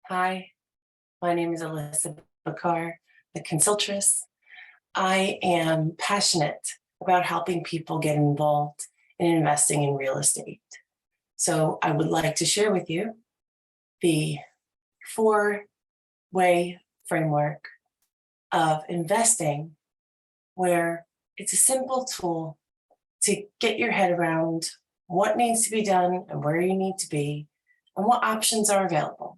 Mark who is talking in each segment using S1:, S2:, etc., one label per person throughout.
S1: Hi, my name is Elizabeth Bakar, the consultress. I am passionate about helping people get involved in investing in real estate. So I would like to share with you the four-way framework of investing, where it's a simple tool to get your head around what needs to be done and where you need to be and what options are available.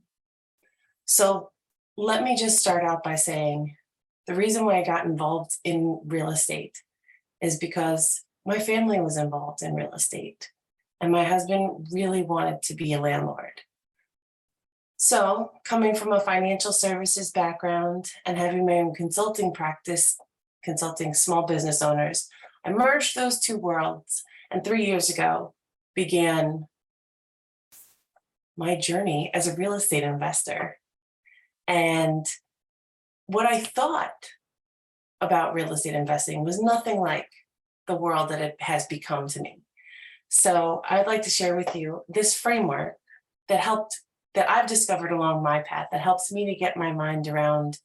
S1: So let me just start out by saying the reason why I got involved in real estate is because my family was involved in real estate and my husband really wanted to be a landlord. So, coming from a financial services background and having my own consulting practice, consulting small business owners, I merged those two worlds. And 3 years ago began my journey as a real estate investor. And what I thought about real estate investing was nothing like the world that it has become to me. So I'd like to share with you this framework that I've discovered along my path that helps me to get my mind around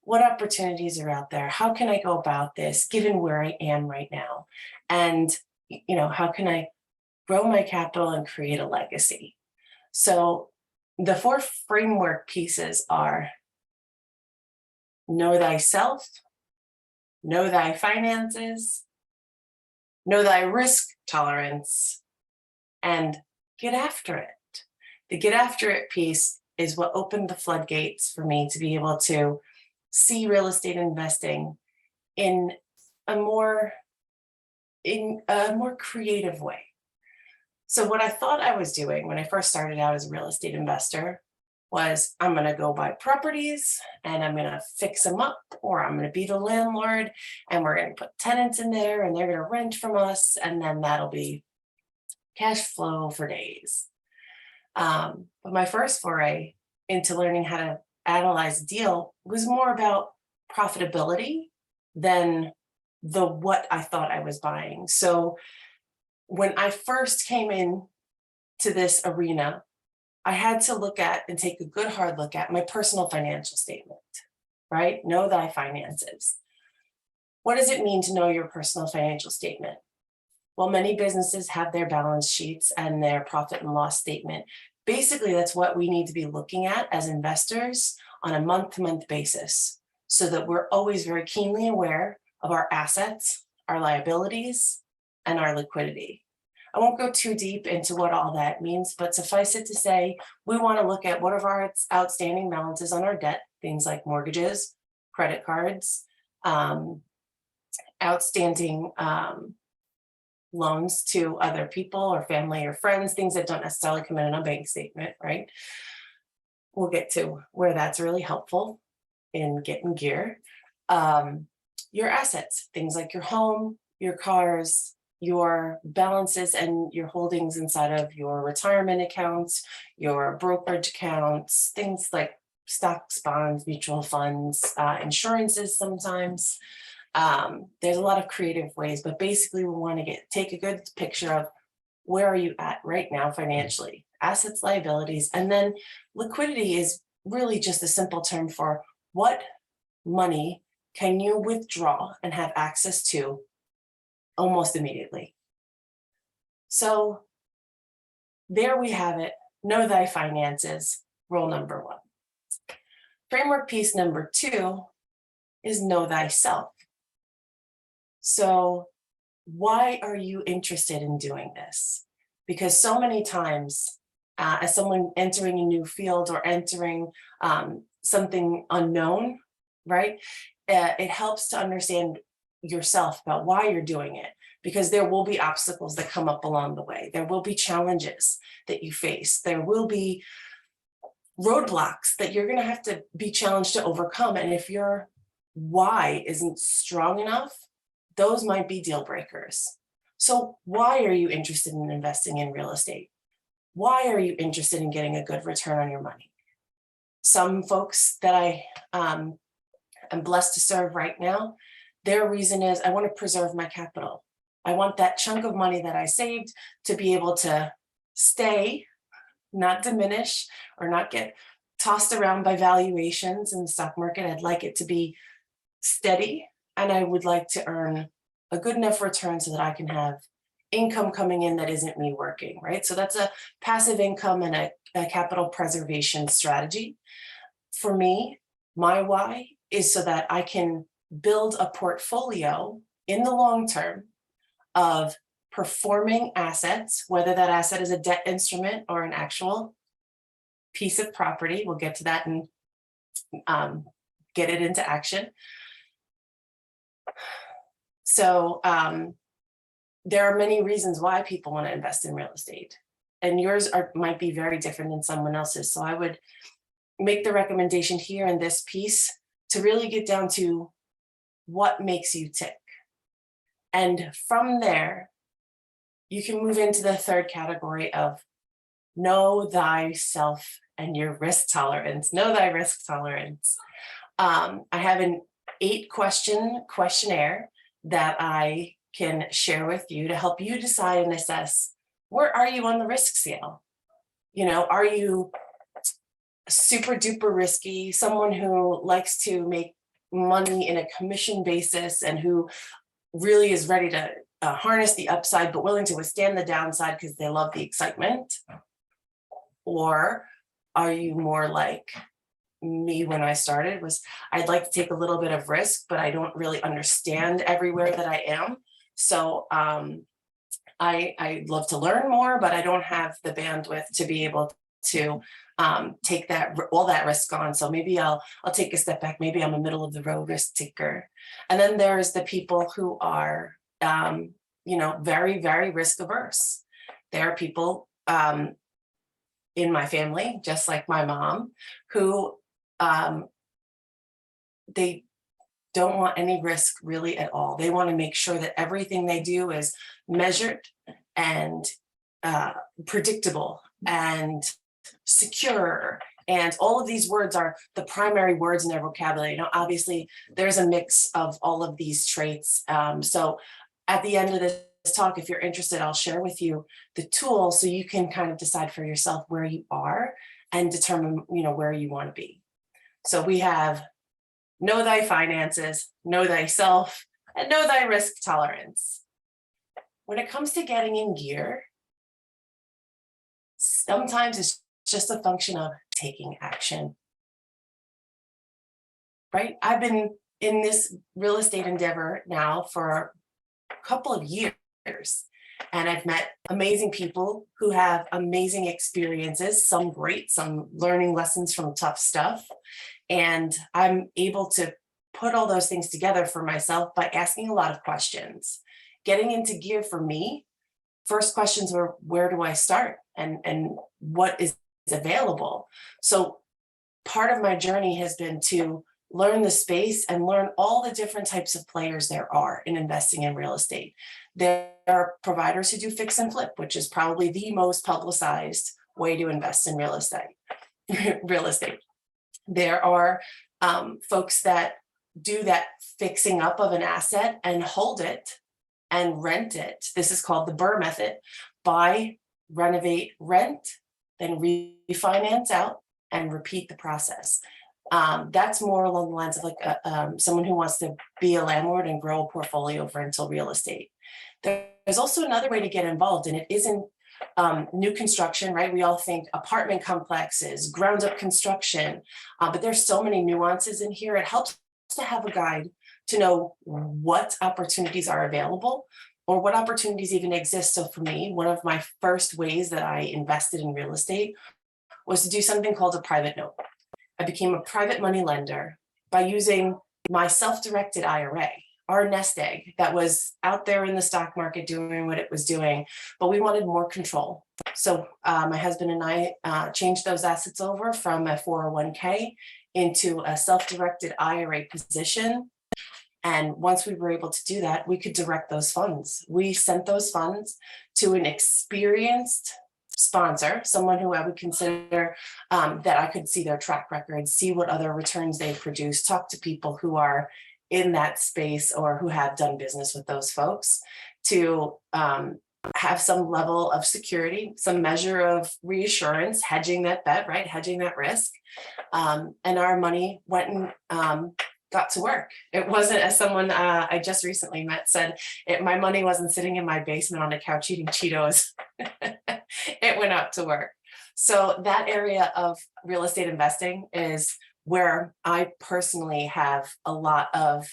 S1: what opportunities are out there. How can I go about this given where I am right now? And how can I grow my capital and create a legacy? So the four framework pieces are: know thyself, know thy finances, know thy risk tolerance, and get after it. The get after it piece is what opened the floodgates for me to be able to see real estate investing in a more creative way. So what I thought I was doing when I first started out as a real estate investor was, I'm going to go buy properties and I'm going to fix them up, or I'm going to be the landlord and we're going to put tenants in there and they're going to rent from us. And then that'll be cash flow for days. But my first foray into learning how to analyze a deal was more about profitability than the what I thought I was buying. So when I first came in to this arena, I had to look at and take a good hard look at my personal financial statement, right? Know thy finances. What does it mean to know your personal financial statement? Well, many businesses have their balance sheets and their profit and loss statement. Basically, that's what we need to be looking at as investors on a month-to-month basis, so that we're always very keenly aware of our assets, our liabilities, and our liquidity. I won't go too deep into what all that means, but suffice it to say, we want to look at what are our outstanding balances on our debt, things like mortgages, credit cards, outstanding loans to other people or family or friends, things that don't necessarily come in a bank statement, right? We'll get to where that's really helpful in getting gear. Your assets, things like your home, your cars, your balances and your holdings inside of your retirement accounts, your brokerage accounts, things like stocks, bonds, mutual funds, insurances sometimes. There's a lot of creative ways, but basically we want to take a good picture of where are you at right now financially, assets, liabilities, and then liquidity is really just a simple term for what money can you withdraw and have access to almost immediately. So there we have it. Know thy finances, rule number one. Framework piece number two is know thyself. So why are you interested in doing this? Because so many times, as someone entering a new field or entering something unknown, right? It helps to understand yourself about why you're doing it, because there will be obstacles that come up along the way. There will be challenges that you face. There will be roadblocks that you're going to have to be challenged to overcome. And if your why isn't strong enough, those might be deal breakers. So why are you interested in investing in real estate? Why are you interested in getting a good return on your money? Some folks that I am blessed to serve right now, their reason is, I want to preserve my capital. I want that chunk of money that I saved to be able to stay, not diminish, or not get tossed around by valuations in the stock market. I'd like it to be steady, and I would like to earn a good enough return so that I can have income coming in that isn't me working, right? So that's a passive income and a capital preservation strategy. For me, my why is so that I can build a portfolio in the long term of performing assets, whether that asset is a debt instrument or an actual piece of property. We'll get to that and get it into action. So there are many reasons why people want to invest in real estate, and yours might be very different than someone else's. So I would make the recommendation here in this piece to really get down to what makes you tick. And from there, you can move into the third category of know thyself and your risk tolerance. Know thy risk tolerance. I have an 8-question questionnaire that I can share with you to help you decide and assess, where are you on the risk scale? You know, are you super duper risky, someone who likes to make money in a commission basis and who really is ready to harness the upside but willing to withstand the downside because they love the excitement? Or are you more like me when I started, was I'd like to take a little bit of risk, but I don't really understand everywhere that I am. So I love to learn more, but I don't have the bandwidth to be able to take all that risk on. So maybe I'll take a step back. Maybe I'm a middle of the road risk taker. And then there's the people who are, very, very risk averse. There are people in my family, just like my mom, who they don't want any risk really at all. They want to make sure that everything they do is measured and predictable and secure. And all of these words are the primary words in their vocabulary. Now, obviously, there's a mix of all of these traits. So at the end of this talk, if you're interested, I'll share with you the tool so you can kind of decide for yourself where you are and determine, where you want to be. So we have know thy finances, know thyself, and know thy risk tolerance. When it comes to getting in gear, sometimes it's just a function of taking action, right? I've been in this real estate endeavor now for a couple of years, and I've met amazing people who have amazing experiences, some great, some learning lessons from tough stuff. And I'm able to put all those things together for myself by asking a lot of questions. Getting into gear for me, first questions were, where do I start? And what is available? So part of my journey has been to learn the space and learn all the different types of players there are in investing in real estate. There are providers who do fix and flip, which is probably the most publicized way to invest in real estate. There are folks that do that fixing up of an asset and hold it and rent it. This is called the BRRRR method: buy, renovate, rent, then refinance out and repeat the process. That's more along the lines of like someone who wants to be a landlord and grow a portfolio of rental real estate. There's also another way to get involved, and it isn't new construction, right? We all think apartment complexes, ground up construction, but there's so many nuances in here. It helps to have a guide to know what opportunities are available or what opportunities even exist. So for me, one of my first ways that I invested in real estate was to do something called a private note. I became a private money lender by using my self-directed IRA, our nest egg that was out there in the stock market doing what it was doing, but we wanted more control. So my husband and I changed those assets over from a 401k into a self-directed IRA position. And once we were able to do that, we could direct those funds. We sent those funds to an experienced sponsor, someone who I would consider that I could see their track record, see what other returns they produce, talk to people who are in that space or who have done business with those folks to have some level of security, some measure of reassurance, hedging that bet, right? Hedging that risk. And our money went and got to work. It wasn't, as someone I just recently met said, my money wasn't sitting in my basement on the couch eating Cheetos. It went out to work. So that area of real estate investing is where I personally have a lot of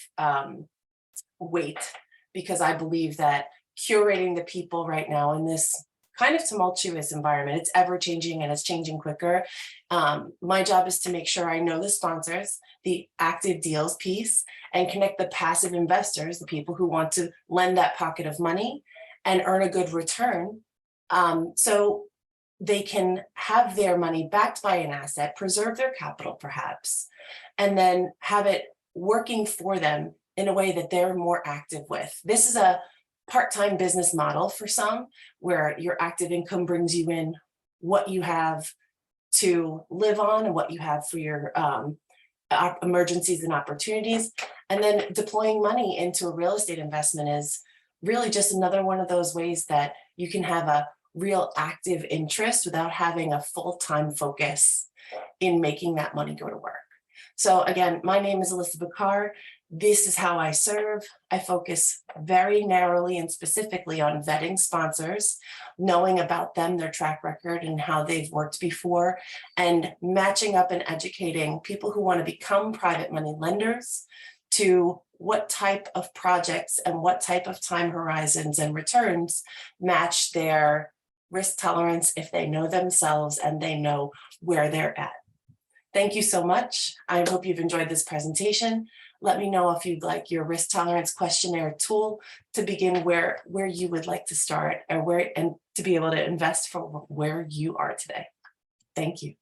S1: weight, because I believe that curating the people right now in this kind of tumultuous environment, it's ever changing and it's changing quicker. My job is to make sure I know the sponsors, the active deals piece, and connect the passive investors, the people who want to lend that pocket of money and earn a good return. So they can have their money backed by an asset, preserve their capital perhaps, and then have it working for them in a way that they're more active with. This is a part-time business model for some, where your active income brings you in what you have to live on and what you have for your emergencies and opportunities. And then deploying money into a real estate investment is really just another one of those ways that you can have a real active interest without having a full-time focus in making that money go to work. So again, my name is Alyssa Bakar. This is how I serve. I focus very narrowly and specifically on vetting sponsors, knowing about them, their track record, and how they've worked before, and matching up and educating people who want to become private money lenders to what type of projects and what type of time horizons and returns match their risk tolerance if they know themselves and they know where they're at. Thank you so much. I hope you've enjoyed this presentation. Let me know if you'd like your risk tolerance questionnaire tool to begin where you would like to start, and to be able to invest for where you are today. Thank you.